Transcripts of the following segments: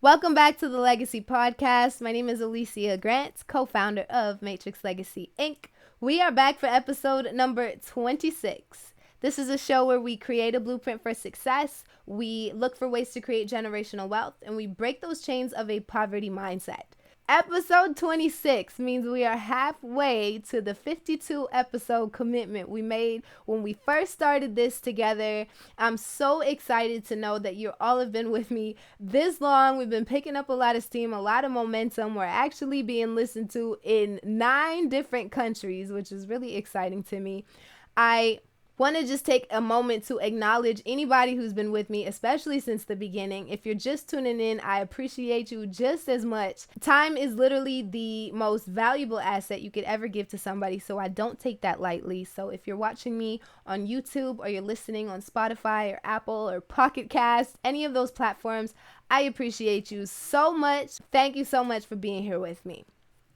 Welcome back to the Legacy Podcast. My name is Olisya Grant, co-founder of Matrix Legacy Inc. We are back for episode number 26. This is a show where we create a blueprint for success, we look for ways to create generational wealth, and we break those chains of a poverty mindset. Episode 26 means we are halfway to the 52 episode commitment we made when we first started this together. I'm so excited to know that you all have been with me this long. We've been picking up a lot of steam, a lot of momentum. We're actually being listened to in 9 different countries, which is really exciting to me. I want to just take a moment to acknowledge anybody who's been with me, especially since the beginning. If you're just tuning in, I appreciate you just as much. Time is literally the most valuable asset you could ever give to somebody, so I don't take that lightly. So if you're watching me on YouTube or you're listening on Spotify or Apple or Pocket Cast, any of those platforms, I appreciate you so much. Thank you so much for being here with me.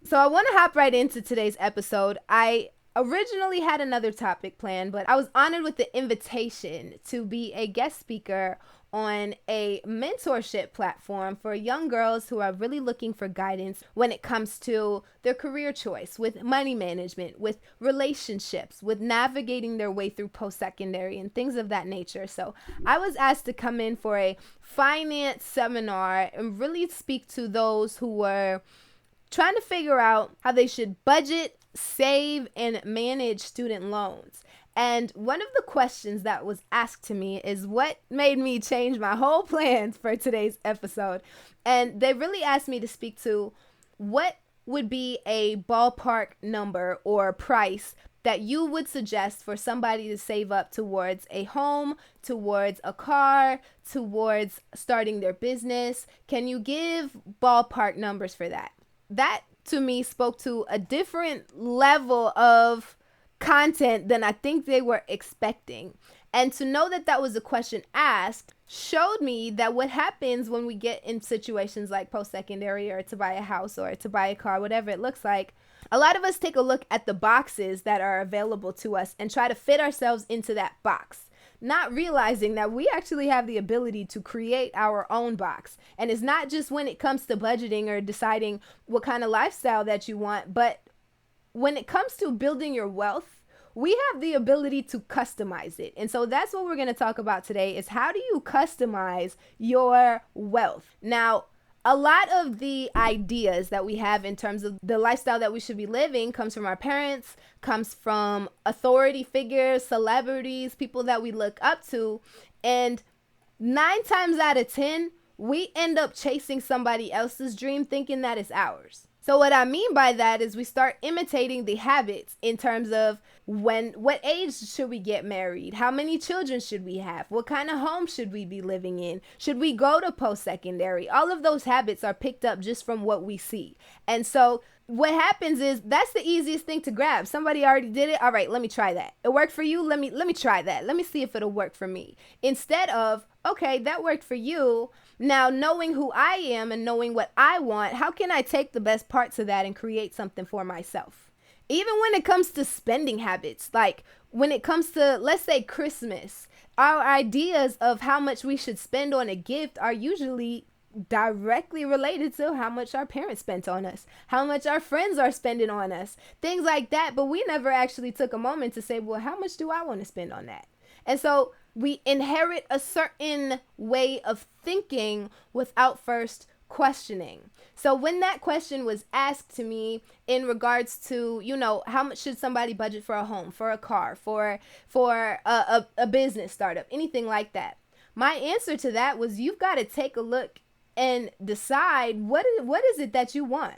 So I want to hop right into today's episode. I originally had another topic planned, but I was honored with the invitation to be a guest speaker on a mentorship platform for young girls who are really looking for guidance when it comes to their career choice, with money management, with relationships, with navigating their way through post-secondary and things of that nature. So I was asked to come in for a finance seminar and really speak to those who were trying to figure out how they should budget, save, and manage student loans. And one of the questions that was asked to me is what made me change my whole plans for today's episode. And they really asked me to speak to what would be a ballpark number or price that you would suggest for somebody to save up towards a home, towards a car, towards starting their business. Can you give ballpark numbers for that? That to me spoke to a different level of content than I think they were expecting. And to know that that was a question asked showed me that what happens when we get in situations like post-secondary or to buy a house or to buy a car, whatever it looks like, a lot of us take a look at the boxes that are available to us and try to fit ourselves into that box, not realizing that we actually have the ability to create our own box. And it's not just when it comes to budgeting or deciding what kind of lifestyle that you want, but when it comes to building your wealth, we have the ability to customize it. And so that's what we're going to talk about today is how do you customize your wealth? Now, a lot of the ideas that we have in terms of the lifestyle that we should be living comes from our parents, comes from authority figures, celebrities, people that we look up to. And 9 times out of 10, we end up chasing somebody else's dream thinking that it's ours. So what I mean by that is we start imitating the habits in terms of what age should we get married? How many children should we have? What kind of home should we be living in? Should we go to post-secondary? All of those habits are picked up just from what we see. And so what happens is that's the easiest thing to grab. Somebody already did it. All right, let me try that. It worked for you. Let me try that. Let me see if it'll work for me. Instead of, okay, that worked for you. Now, knowing who I am and knowing what I want, how can I take the best parts of that and create something for myself? Even when it comes to spending habits, like when it comes to, let's say, Christmas, our ideas of how much we should spend on a gift are usually directly related to how much our parents spent on us, how much our friends are spending on us, things like that. But we never actually took a moment to say, well, how much do I want to spend on that? And so we inherit a certain way of thinking without first questioning. So when that question was asked to me in regards to, how much should somebody budget for a home, for a car, for a business startup, anything like that, my answer to that was you've got to take a look and decide what is it that you want.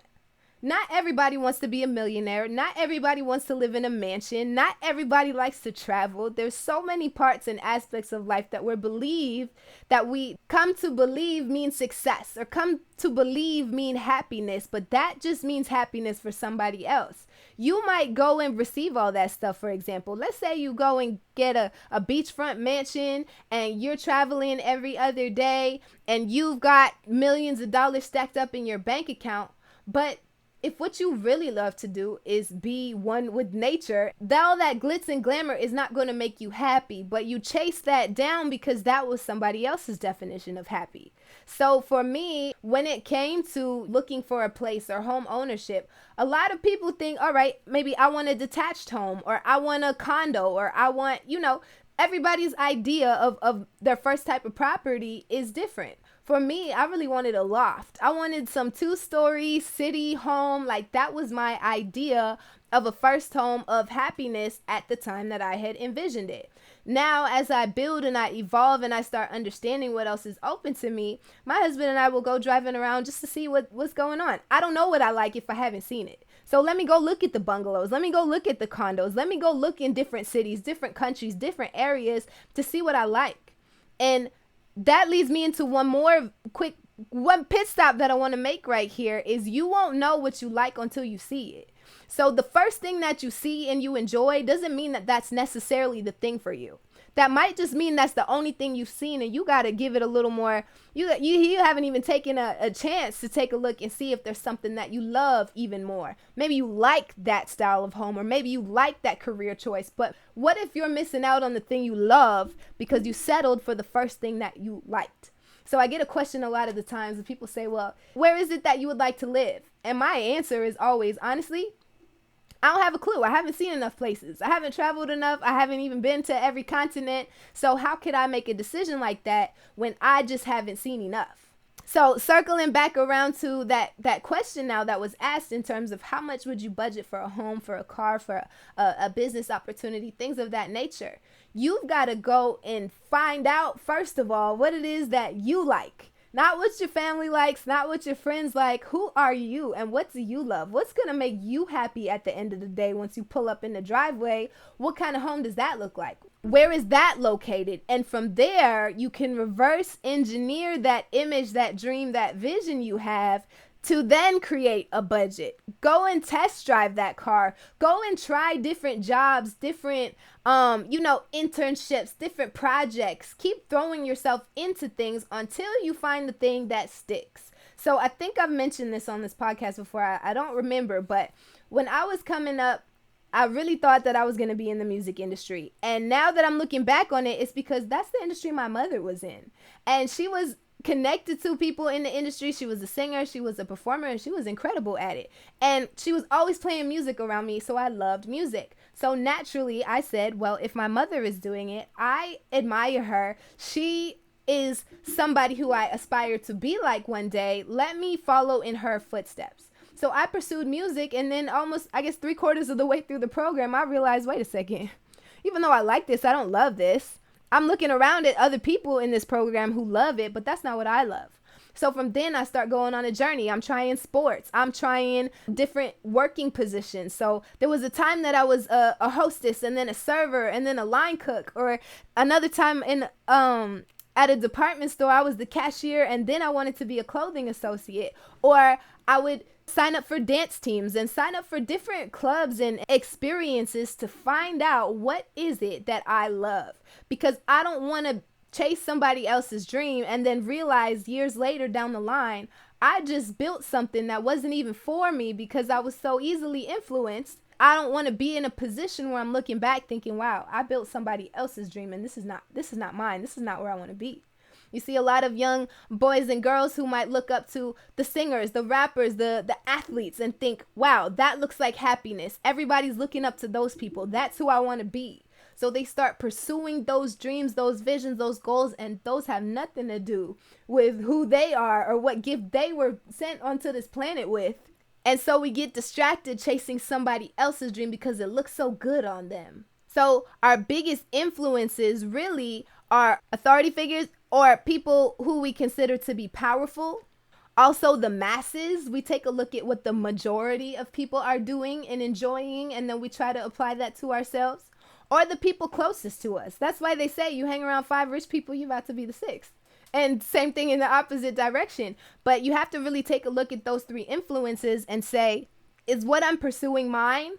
Not everybody wants to be a millionaire. Not everybody wants to live in a mansion. Not everybody likes to travel. There's so many parts and aspects of life that we come to believe mean success or come to believe mean happiness, but that just means happiness for somebody else. You might go and receive all that stuff, for example. Let's say you go and get a beachfront mansion and you're traveling every other day and you've got millions of dollars stacked up in your bank account, but If what you really love to do is be one with nature, all that glitz and glamour is not going to make you happy, but you chase that down because that was somebody else's definition of happy. So for me, when it came to looking for a place or home ownership, a lot of people think, all right, maybe I want a detached home, or I want a condo, or I want, everybody's idea of their first type of property is different. For me, I really wanted a loft. I wanted some 2-story city home. Like, that was my idea of a first home of happiness at the time that I had envisioned it. Now, as I build and I evolve and I start understanding what else is open to me, my husband and I will go driving around just to see what's going on. I don't know what I like if I haven't seen it. So let me go look at the bungalows. Let me go look at the condos. Let me go look in different cities, different countries, different areas to see what I like. And that leads me into one pit stop that I want to make right here is you won't know what you like until you see it. So the first thing that you see and you enjoy doesn't mean that that's necessarily the thing for you. That might just mean that's the only thing you've seen, and you got to give it a little more. You haven't even taken a chance to take a look and see if there's something that you love even more. Maybe you like that style of home, or maybe you like that career choice. But what if you're missing out on the thing you love because you settled for the first thing that you liked? So I get a question a lot of the times, and people say, well, where is it that you would like to live? And my answer is always, honestly, I don't have a clue. I haven't seen enough places. I haven't traveled enough. I haven't even been to every continent. So how could I make a decision like that when I just haven't seen enough? So circling back around to that question now that was asked in terms of how much would you budget for a home, for a car, for a business opportunity, things of that nature. You've got to go and find out, first of all, what it is that you like. Not what your family likes, not what your friends like. Who are you and what do you love? What's going to make you happy at the end of the day once you pull up in the driveway? What kind of home does that look like? Where is that located? And from there, you can reverse engineer that image, that dream, that vision you have to then create a budget. Go and test drive that car. Go and try different jobs, different, internships, different projects. Keep throwing yourself into things until you find the thing that sticks. So I think I've mentioned this on this podcast before. I don't remember, but when I was coming up, I really thought that I was going to be in the music industry. And now that I'm looking back on it, it's because that's the industry my mother was in. And she was connected to people in the industry. She was a singer, she was a performer, and she was incredible at it. And she was always playing music around me, so I loved music. So naturally, I said, well, if my mother is doing it, I admire her. She is somebody who I aspire to be like one day. Let me follow in her footsteps. So I pursued music, and then almost, 3/4 of the way through the program, I realized, wait a second, even though I like this, I don't love this. I'm looking around at other people in this program who love it, but that's not what I love. So from then I start going on a journey. I'm trying sports. I'm trying different working positions. So there was a time that I was a hostess, and then a server, and then a line cook, or another time at a department store, I was the cashier, and then I wanted to be a clothing associate. Or I would sign up for dance teams and sign up for different clubs and experiences to find out what is it that I love. Because I don't want to chase somebody else's dream and then realize years later down the line, I just built something that wasn't even for me because I was so easily influenced. I don't want to be in a position where I'm looking back thinking, wow, I built somebody else's dream and this is not mine. This is not where I want to be. You see a lot of young boys and girls who might look up to the singers, the rappers, the athletes, and think, wow, that looks like happiness. Everybody's looking up to those people. That's who I want to be. So they start pursuing those dreams, those visions, those goals, and those have nothing to do with who they are or what gift they were sent onto this planet with. And so we get distracted chasing somebody else's dream because it looks so good on them. So our biggest influences really are authority figures or people who we consider to be powerful. Also the masses, we take a look at what the majority of people are doing and enjoying, and then we try to apply that to ourselves. Or the people closest to us. That's why they say you hang around 5 rich people, you're about to be the 6th. And same thing in the opposite direction. But you have to really take a look at those 3 influences and say, is what I'm pursuing mine?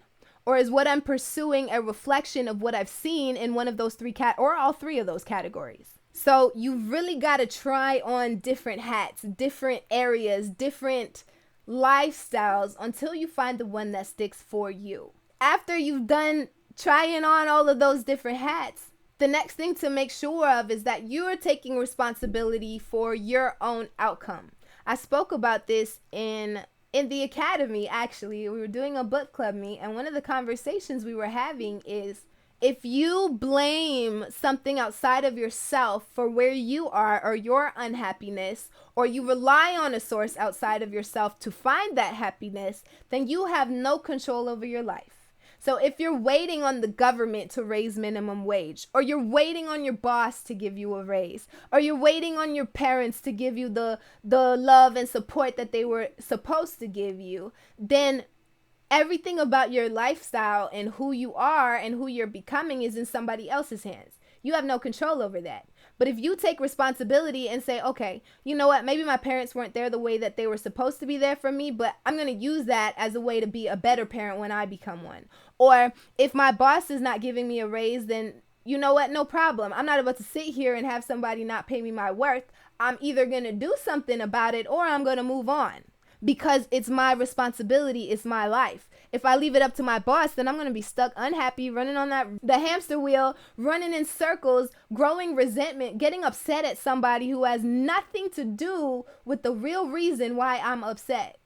Or is what I'm pursuing a reflection of what I've seen in one of those 3 or all 3 of those categories? So you've really got to try on different hats, different areas, different lifestyles until you find the one that sticks for you. After you've done trying on all of those different hats, the next thing to make sure of is that you are taking responsibility for your own outcome. I spoke about this in the academy. Actually, we were doing a book club meet, and one of the conversations we were having is, if you blame something outside of yourself for where you are or your unhappiness, or you rely on a source outside of yourself to find that happiness, then you have no control over your life. So if you're waiting on the government to raise minimum wage, or you're waiting on your boss to give you a raise, or you're waiting on your parents to give you the love and support that they were supposed to give you, then everything about your lifestyle and who you are and who you're becoming is in somebody else's hands. You have no control over that. But if you take responsibility and say, okay, you know what, maybe my parents weren't there the way that they were supposed to be there for me, but I'm going to use that as a way to be a better parent when I become one. Or if my boss is not giving me a raise, then you know what, no problem. I'm not about to sit here and have somebody not pay me my worth. I'm either going to do something about it or I'm going to move on. Because it's my responsibility, it's my life. If I leave it up to my boss, then I'm going to be stuck unhappy, running on the hamster wheel, running in circles, growing resentment, getting upset at somebody who has nothing to do with the real reason why I'm upset.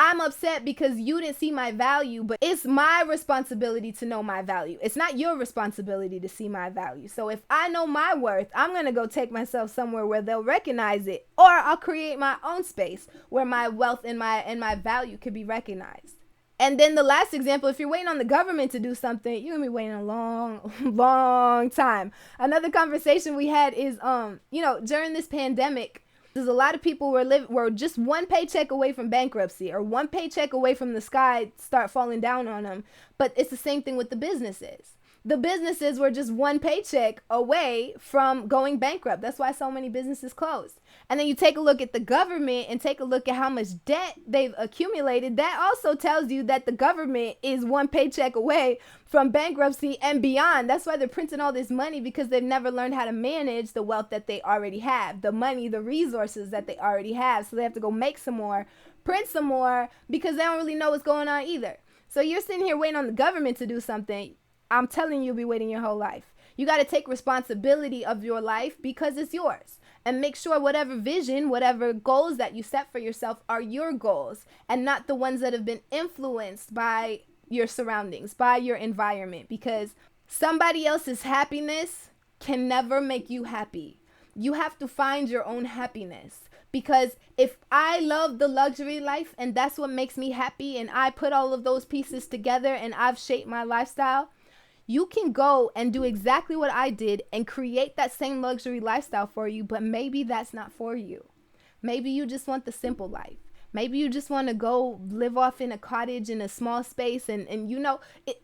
I'm upset because you didn't see my value, but it's my responsibility to know my value. It's not your responsibility to see my value. So if I know my worth, I'm going to go take myself somewhere where they'll recognize it, or I'll create my own space where my wealth and my value could be recognized. And then the last example, if you're waiting on the government to do something, you're going to be waiting a long, long time. Another conversation we had is, during this pandemic, there's a lot of people were just one paycheck away from bankruptcy, or one paycheck away from the sky start falling down on them. But it's the same thing with the businesses. The businesses were just one paycheck away from going bankrupt. That's why so many businesses closed. And then you take a look at the government and take a look at how much debt they've accumulated. That also tells you that the government is one paycheck away from bankruptcy and beyond. That's why they're printing all this money, because they've never learned how to manage the wealth that they already have, the money, the resources that they already have. So they have to go make some more, print some more, because they don't really know what's going on either. So you're sitting here waiting on the government to do something. I'm telling you, you'll be waiting your whole life. You got to take responsibility of your life because it's yours. And make sure whatever vision, whatever goals that you set for yourself are your goals, and not the ones that have been influenced by your surroundings, by your environment. Because somebody else's happiness can never make you happy. You have to find your own happiness. Because if I love the luxury life and that's what makes me happy, and I put all of those pieces together and I've shaped my lifestyle, you can go and do exactly what I did and create that same luxury lifestyle for you, but maybe that's not for you. Maybe you just want the simple life. Maybe you just want to go live off in a cottage in a small space, and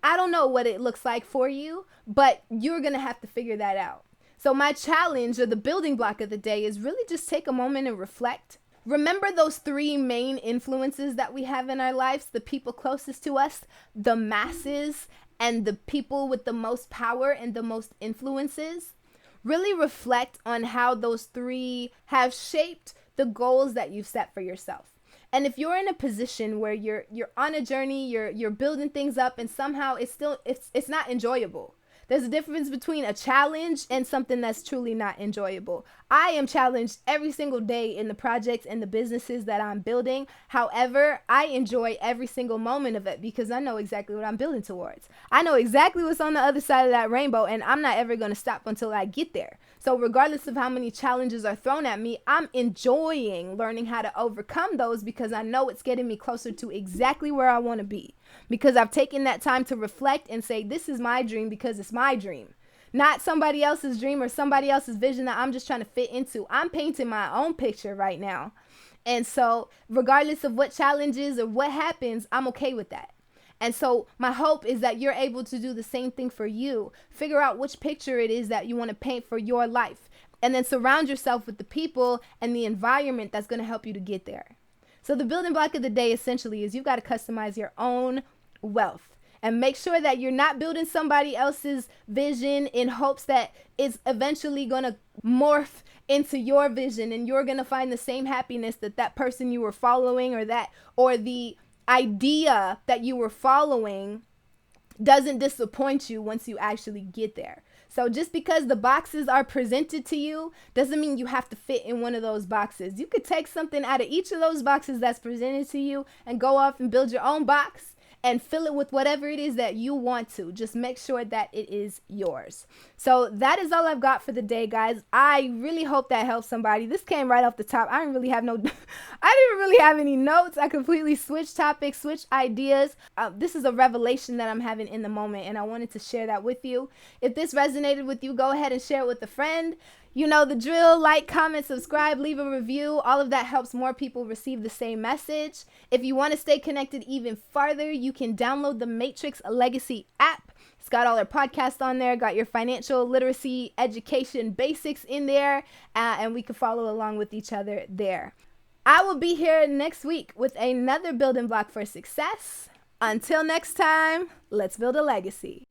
I don't know what it looks like for you, but you're going to have to figure that out. So my challenge, or the building block of the day, is really just take a moment and reflect. Remember those three main influences that we have in our lives: the people closest to us, the masses, and the people with the most power and the most influences. Really reflect on how those three have shaped the goals that you've set for yourself. And if you're in a position where you're on a journey, you're building things up, and somehow it's not enjoyable. There's a difference between a challenge and something that's truly not enjoyable. I am challenged every single day in the projects and the businesses that I'm building. However, I enjoy every single moment of it because I know exactly what I'm building towards. I know exactly what's on the other side of that rainbow, and I'm not ever going to stop until I get there. So regardless of how many challenges are thrown at me, I'm enjoying learning how to overcome those, because I know it's getting me closer to exactly where I want to be. Because I've taken that time to reflect and say, this is my dream because it's my dream. Not somebody else's dream or somebody else's vision that I'm just trying to fit into. I'm painting my own picture right now. And so regardless of what challenges or what happens, I'm okay with that. And so my hope is that you're able to do the same thing for you. Figure out which picture it is that you want to paint for your life, and then surround yourself with the people and the environment that's going to help you to get there. So the building block of the day essentially is you've got to customize your own wealth, and make sure that you're not building somebody else's vision in hopes that it's eventually going to morph into your vision, and you're going to find the same happiness that that person you were following, or the idea that you were following doesn't disappoint you once you actually get there. So just because the boxes are presented to you doesn't mean you have to fit in one of those boxes. You could take something out of each of those boxes that's presented to you and go off and build your own box and fill it with whatever it is that you want to. Just make sure that it is yours. So that is all I've got for the day, guys. I really hope that helps somebody. This came right off the top. I didn't really have any notes. I completely switched topics, switched ideas. This is a revelation that I'm having in the moment, and I wanted to share that with you. If this resonated with you, go ahead and share it with a friend. You know the drill. Like, comment, subscribe, leave a review. All of that helps more people receive the same message. If you want to stay connected even farther, you can download the Matrix Legacy app. It's got all our podcasts on there, got your financial literacy education basics in there, and we can follow along with each other there. I will be here next week with another building block for success. Until next time, let's build a legacy.